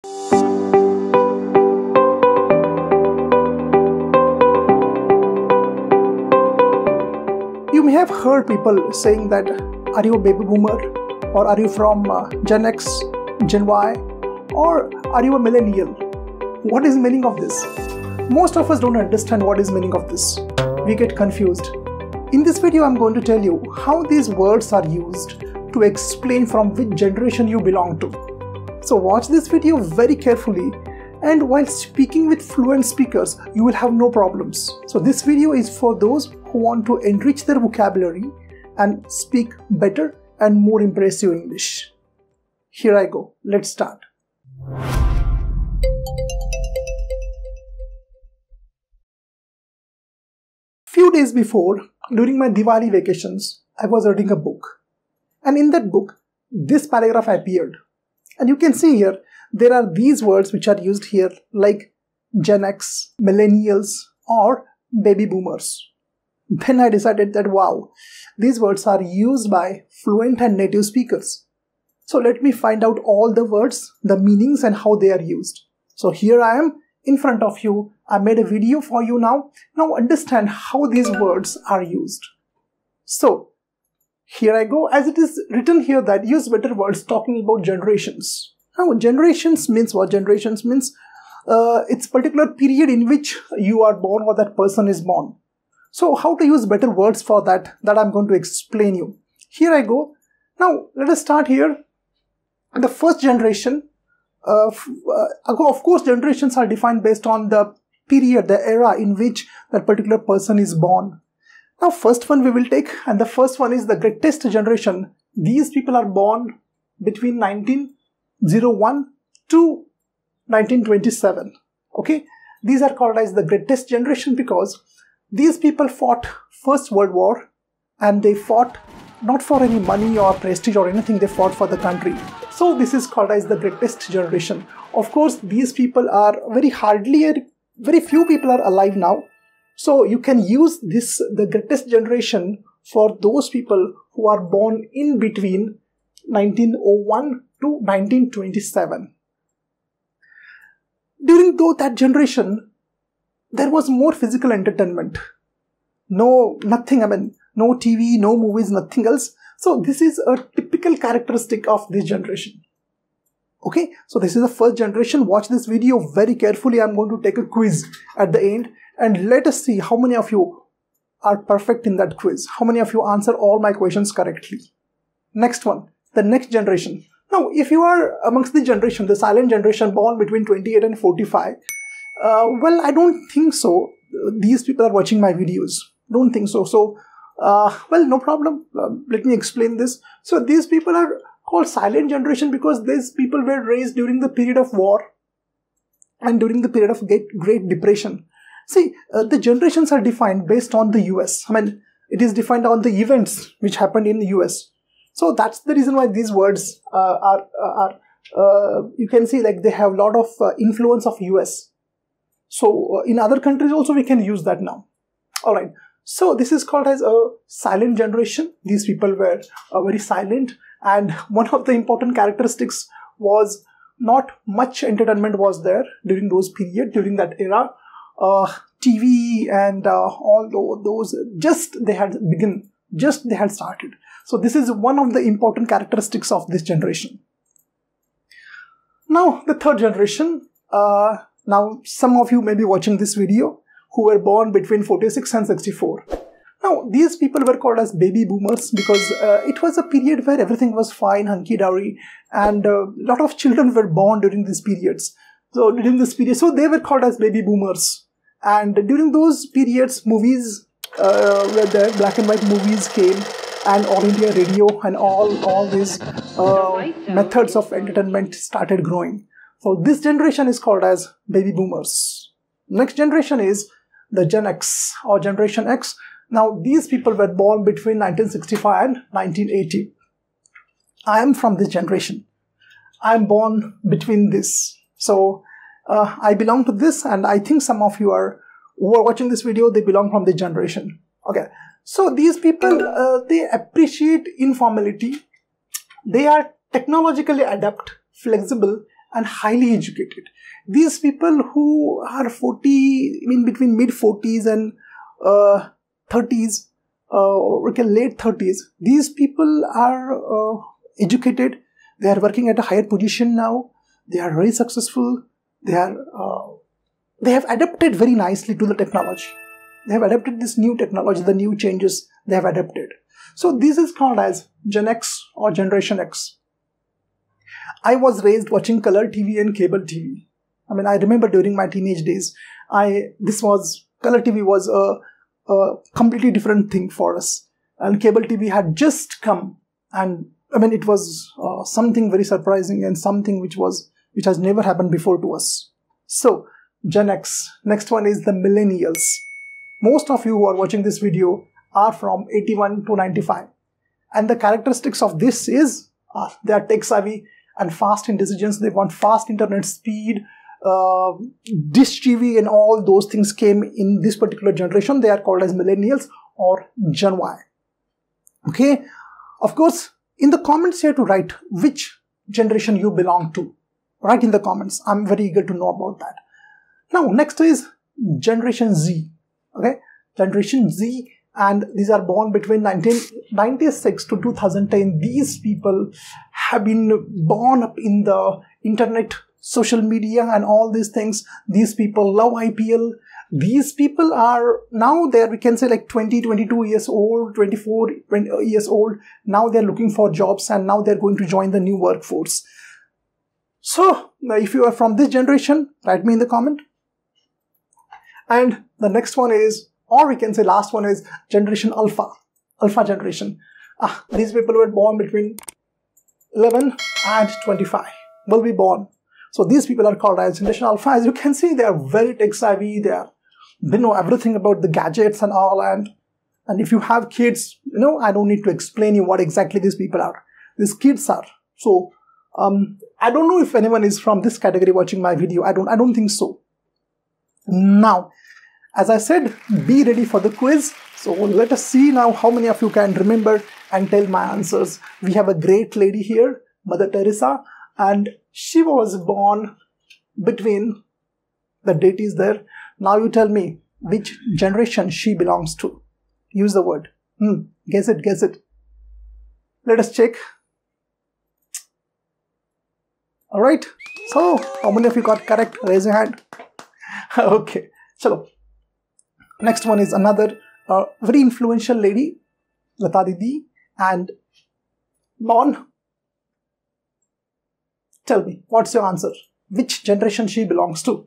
You may have heard people saying that, are you a baby boomer? Or are you from Gen X, Gen Y? Or are you a millennial? What is the meaning of this? Most of us don't understand what is the meaning of this. We get confused. In this video, I'm going to tell you how these words are used to explain from which generation you belong to. So watch this video very carefully, and while speaking with fluent speakers, you will have no problems. So this video is for those who want to enrich their vocabulary and speak better and more impressive English. Here I go. Let's start. Few days before, during my Diwali vacations, I was reading a book. And in that book, this paragraph appeared. And you can see here, there are these words which are used here like Gen X, Millennials, or Baby Boomers. Then I decided that wow, these words are used by fluent and native speakers. So let me find out all the words, the meanings and how they are used. So here I am in front of you. I made a video for you now. Now understand how these words are used. So here I go. As it is written here that use better words talking about generations. Now generations means what? Generations means it's a particular period in which you are born or that person is born. So how to use better words for that I'm going to explain you. Here I go. Now let us start here. The first generation, of course generations are defined based on the period, the era in which that particular person is born. Now first one we will take, and the first one is the greatest generation. These people are born between 1901 to 1927. Okay, these are called as the greatest generation because these people fought First World War, and they fought not for any money or prestige or anything, they fought for the country. So this is called as the greatest generation. Of course, these people are very few people are alive now. So you can use this, the greatest generation, for those people who are born in between 1901 to 1927. During that generation, there was more physical entertainment. No TV, no movies, nothing else. So this is a typical characteristic of this generation. Okay, so this is the first generation. Watch this video very carefully. I'm going to take a quiz at the end, and let us see how many of you are perfect in that quiz. How many of you answer all my questions correctly. Next one, the next generation. Now, if you are amongst the generation, the silent generation born between 28 and 45, well, I don't think so. These people are watching my videos. Don't think so. So, well, no problem. Let me explain this. So, these people are called silent generation because these people were raised during the period of war and during the period of Great Depression. See, the generations are defined based on the US. It is defined on the events which happened in the US. So, that's the reason why these words you can see like they have a lot of influence of US. So in other countries also we can use that now. Alright, so this is called as a silent generation. These people were very silent, and one of the important characteristics was not much entertainment was there during those period, during that era. TV and all those they had started. So this is one of the important characteristics of this generation. Now the third generation. Now, some of you may be watching this video who were born between 46 and 64. Now, these people were called as baby boomers because it was a period where everything was fine, hunky-dory, and a lot of children were born during these periods. So, they were called as baby boomers. And during those periods, movies were there, black and white movies came, and All India Radio and all these methods of entertainment started growing. So this generation is called as baby boomers. Next generation is the Gen X or Generation X. Now these people were born between 1965 and 1980. I am from this generation. I am born between this. So I belong to this, and I think some of you who are watching this video, they belong from this generation. Okay. So these people, they appreciate informality. They are technologically adept, flexible, and highly educated. These people who are 40, between mid 40s and 30s, or late 30s, these people are educated. They are working at a higher position now. They are very successful. They have adapted very nicely to the technology. They have adapted this new technology, the new changes they have adapted. So this is called as Gen X or Generation X. I was raised watching color TV and cable TV. I remember during my teenage days, color TV was a completely different thing for us. And cable TV had just come, and it was something very surprising and something which has never happened before to us. So Gen X. Next one is the Millennials. Most of you who are watching this video are from 81 to 95. And the characteristics of this is they are tech savvy and fast in decisions. They want fast internet speed. Dish TV and all those things came in this particular generation. They are called as Millennials or Gen Y. Okay. Of course, in the comments you have to write which generation you belong to. Write in the comments. I'm very eager to know about that. Now, next is Generation Z. Okay, Generation Z, and these are born between 1996 to 2010. These people have been born up in the internet, social media, and all these things. These people love IPL. These people are now there, we can say like 20, 22 years old, 24 years old. Now they're looking for jobs, and now they're going to join the new workforce. So, if you are from this generation, write me in the comment. And the next one is, or we can say last one is Generation Alpha. Alpha generation. These people were born between 11 and 25. Will be born. So these people are called as Generation Alpha. As you can see, they are very tech savvy. They know everything about the gadgets and all. And if you have kids, I don't need to explain you what exactly these people are. These kids are. So I don't know if anyone is from this category watching my video. I don't think so. Now, as I said, be ready for the quiz. So let us see now how many of you can remember and tell my answers. We have a great lady here, Mother Teresa, and she was born between, the date is there. Now you tell me which generation she belongs to. Use the word. Guess it. Let us check. Alright, so how many of you got correct? Raise your hand. Okay, chalo. Next one is another very influential lady, Lata Didi, and born. Tell me, what's your answer? Which generation she belongs to?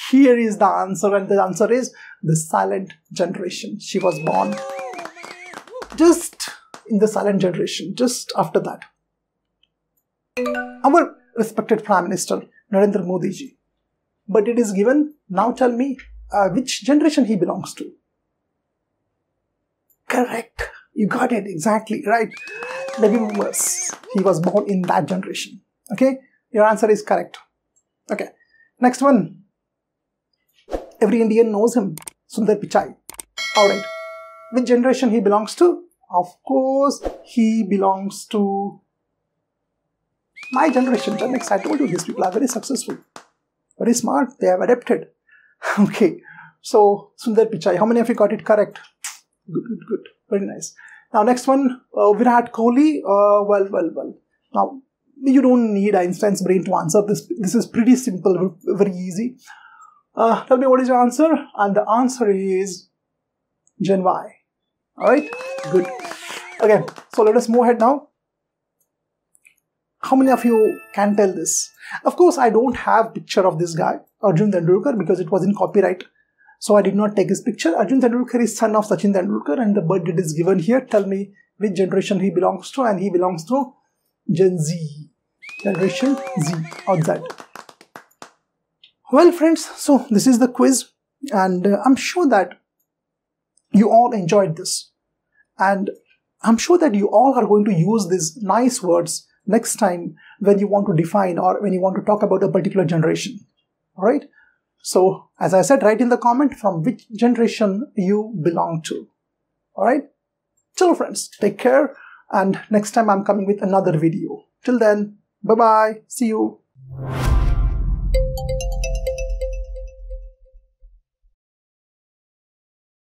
Here is the answer, and the answer is the silent generation. She was born just in the silent generation, just after that. Our respected Prime Minister, Narendra Modi ji. But it is given, now tell me, which generation he belongs to. Correct. You got it, exactly, right. Baby boomers. He was born in that generation. Okay, your answer is correct. Okay, next one. Every Indian knows him, Sundar Pichai. Alright, which generation he belongs to? Of course, he belongs to my generation, Gen X. I told you, these people are very successful, very smart, they have adapted. Okay, so Sundar Pichai, how many of you got it correct? Good, very nice. Now next one, Virat Kohli. Well. Now, you don't need Einstein's brain to answer this. This is pretty simple, very easy. Tell me what is your answer, and the answer is Gen Y. Alright, good. Okay, so let us move ahead now. How many of you can tell this? Of course, I don't have picture of this guy, Arjun Tendulkar, because it was in copyright. So I did not take his picture. Arjun Tendulkar is son of Sachin Tendulkar, and the birth date is given here. Tell me which generation he belongs to, and he belongs to Gen Z. Generation Z or Z. Well friends, so this is the quiz, and I'm sure that you all enjoyed this, and I'm sure that you all are going to use these nice words next time when you want to define or when you want to talk about a particular generation. Alright, so as I said, write in the comment from which generation you belong to. Alright, chalo friends, take care, and next time I'm coming with another video. Till then, bye bye, see you.